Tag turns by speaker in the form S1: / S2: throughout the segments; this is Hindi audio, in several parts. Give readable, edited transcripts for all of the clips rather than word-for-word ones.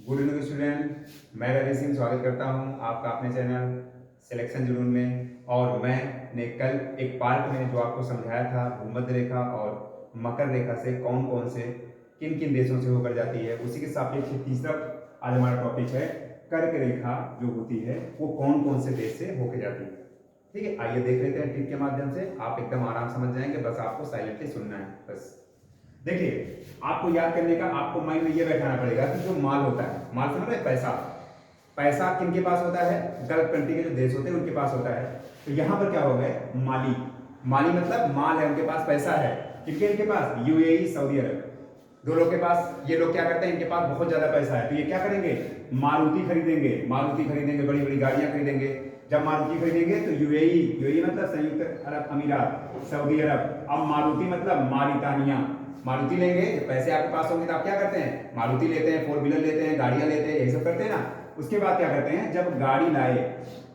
S1: गुड इवनिंग स्टूडेंट, मैं रवि सिंह स्वागत करता हूं आपका अपने चैनल सिलेक्शन जुनून में। और मैंने कल एक पार्ट में जो आपको समझाया था भूमध्य रेखा और मकर रेखा से कौन कौन से किन किन देशों से होकर जाती है, उसी के सापेक्ष तीसरा आज हमारा टॉपिक है कर्क रेखा जो होती है वो कौन कौन से देश से होकर जाती है। ठीक है, आइए देख लेते हैं टिप के माध्यम से। आप एकदम आराम समझ जाएंगे, बस आपको साइलेंटली सुनना है। बस देखिए, आपको याद करने का आपको माइंड में ये बैठाना पड़ेगा कि जो माल होता है, माल समझ रहे हैं, पैसा। पैसा किन के पास होता है? गल्फ कंट्री के जो देश होते हैं उनके पास होता है। तो यहां पर क्या हो गए? माली। माली मतलब माल है, उनके पास पैसा है। किनके? इनके पास यूएई, सऊदी अरब, दो लोग के पास। ये लोग क्या करते हैं? इनके पास बहुत ज्यादा पैसा है, तो ये क्या करेंगे? मारुति खरीदेंगे। मारुति खरीदेंगे, बड़ी बड़ी गाड़ियां खरीदेंगे। जब मारुति खरीदेंगे तो यूएई, यूएई मतलब संयुक्त अरब अमीरात, सऊदी अरब। अब मारुति मतलब मारितानिया। मारुति लेंगे, पैसे आपके पास होंगे तो आप क्या करते हैं? मारुति लेते हैं, फोर व्हीलर लेते हैं, गाड़ियां लेते हैं, यही सब करते हैं ना। उसके बाद क्या करते हैं? जब गाड़ी लाए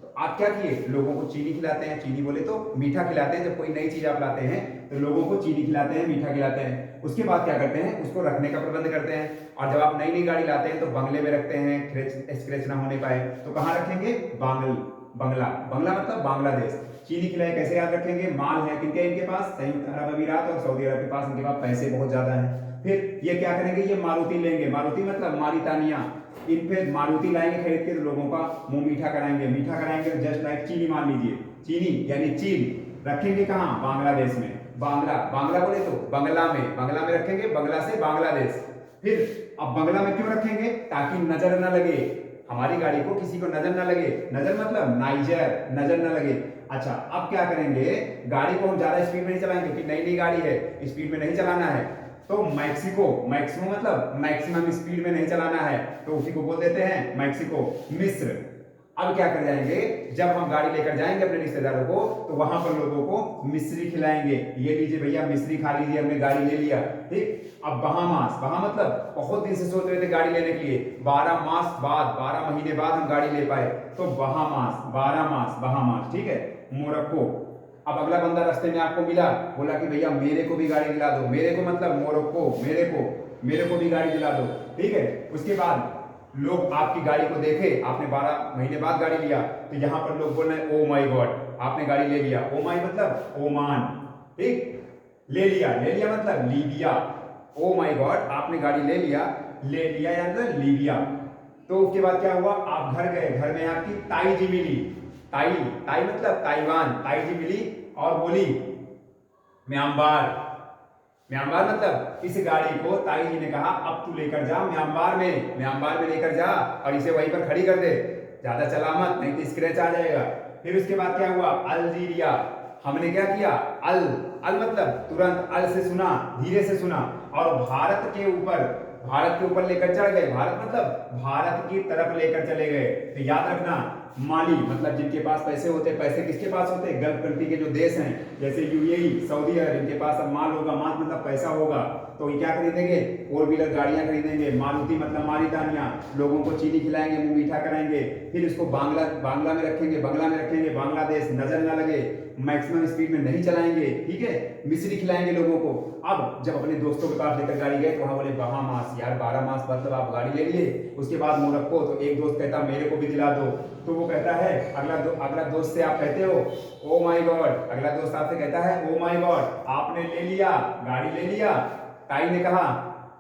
S1: तो आप क्या किए? लोगों को चीनी खिलाते हैं। चीनी बोले तो मीठा खिलाते हैं। जब कोई नई चीज आप लाते हैं तो लोगों को चीनी खिलाते हैं, मीठा खिलाते हैं। उसके बाद क्या करते हैं? उसको रखने का प्रबंध करते हैं। और जब आप नई नई गाड़ी लाते हैं तो बंगले में रखते हैं, स्क्रैच ना होने पाए। तो कहाँ रखेंगे? बंगला। बंगला मतलब बांग्लादेश। चीनी खिलाए कैसे याद रखेंगे? माल है किनके? इनके पास संयुक्त अरब अमीरात और सऊदी अरब के पास। इनके पास पैसे बहुत ज्यादा हैं। फिर ये क्या करेंगे? ये मारुति लेंगे। मारुति मतलब मारितानिया। इन पे मारुति लाएंगे खरीद के, तो लोगों का मुंह मीठा कराएंगे। मीठा कराएंगे तो जस्ट लाइक चीनी मान लीजिए। चीनी यानी चीन रखेंगे कहाँ? बांग्लादेश में। बांग्ला, बांग्ला बोले तो बंगला में। बंगला में रखेंगे, बंगला से बांग्लादेश। फिर अब बंगला में क्यों रखेंगे? ताकि नजर न लगे, हमारी गाड़ी को किसी को नजर ना लगे। नजर मतलब नाइजर, नजर ना लगे। अच्छा, अब क्या करेंगे? गाड़ी को हम ज्यादा स्पीड में नहीं चलाएंगे क्योंकि नई नई गाड़ी है, स्पीड में नहीं चलाना है। तो मैक्सिको, मैक्सिमो मतलब मैक्सिमम स्पीड में नहीं चलाना है, तो उसी को बोल देते हैं मैक्सिको। मिस्र। अब क्या कर जाएंगे? जब हम गाड़ी लेकर जाएंगे अपने रिश्तेदारों को तो वहां पर लोगों को मिस्री खिलाएंगे। ये लीजिए भैया मिस्री खा लीजिए, हमने गाड़ी ले लिया। ठीक। अब बहामास, बहा मतलब बहुत दिन से सोच रहे थे गाड़ी लेने के लिए, 12 मास बाद, 12 महीने बाद हम गाड़ी ले पाए, तो बहामास, 12 मास बहामास। ठीक है। मोरक्को। अब अगला बंदा रास्ते में आपको मिला, बोला कि भैया मेरे को भी गाड़ी दिला दो। मेरे को मतलब मोरक्को, मेरे को भी गाड़ी दिला दो। ठीक है। उसके बाद लोग आपकी गाड़ी को देखे, आपने 12 महीने बाद गाड़ी लिया, तो यहां पर लोग बोल रहे हैं ओ माय गॉड, आपने गाड़ी ले लिया। ओ माय मतलब ओमान। ठीक। ले लिया, ले लिया मतलब लीबिया। ओ माय गॉड, आपने गाड़ी ले लिया, ले लिया या मतलब लीबिया। तो उसके बाद क्या हुआ? आप घर गए, घर में आपकी ताई जी मिली। ताई, ताई मतलब ताइवान। ताई जी मिली और बोली म्यांमार। म्यांमार मतलब इस गाड़ी को ताई जी ने कहा अब तू लेकर जा म्यांमार में, म्यांमार में लेकर जा और इसे वहीं पर खड़ी कर दे, ज्यादा चला मत नहीं तो स्क्रैच आ जाएगा। फिर उसके बाद क्या हुआ? अल्जीरिया। हमने क्या किया? अल, अल मतलब तुरंत, अल से सुना, धीरे से सुना और भारत के ऊपर, भारत के ऊपर लेकर चढ़ गए। भारत मतलब भारत की तरफ लेकर चले गए। तो याद रखना, माली मतलब जिनके पास पैसे होते हैं। पैसे किसके पास होते हैं? गल्फ कंट्री के जो देश हैं, जैसे यूएई, सऊदी अरब, इनके पास अब माल होगा। माल मतलब पैसा होगा, तो ये क्या खरीदेंगे? फोर व्हीलर गाड़ियां खरीदेंगे। मारुति मतलब मारितानिया, लोगों को चीनी खिलाएंगे, मुंह मीठा कराएंगे। फिर इसको बांग्ला में रखेंगे, बंगला में रखेंगे, बांग्लादेश, नजर ना लगे, मैक्सिमम स्पीड में नहीं चलाएंगे। ठीक है। मिस्री खिलाएंगे लोगों को। अब जब अपने दोस्तों के पास लेकर गाड़ी गए तो वहां बोले बहामास, यार 12 मास मतलब आप गाड़ी ले लिए। उसके बाद मोरक्को, तो एक दोस्त कहता मेरे को भी दिला दो, तो वो कहता है अगला दोस्त से आप कहते हो ओ माय गॉड, अगला दोस्त आपसे कहता है ओ माय गॉड आपने ले लिया, गाड़ी ले लिया। ताई ने कहा,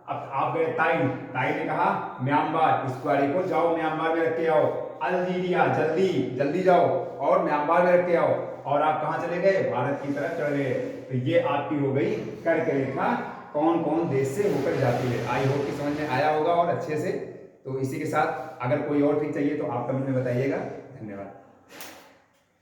S1: अब आप गए ताई, ताई ने कहा म्यांमार, इस गाड़ी को जाओ म्यांमार में रख के आओ। अल्जीरिया, जल्दी जल्दी जाओ और म्यांमार में रख के आओ। और आप कहां चले गए? भारत की तरफ चढ़ गए। तो ये आपकी हो गई कर्क रेखा कौन कौन देश से होकर जाती है। आई होप कि समझ में आया होगा और अच्छे से। तो इसी के साथ अगर कोई और ट्रिक चाहिए तो आप कमेंट में बताइएगा। धन्यवाद।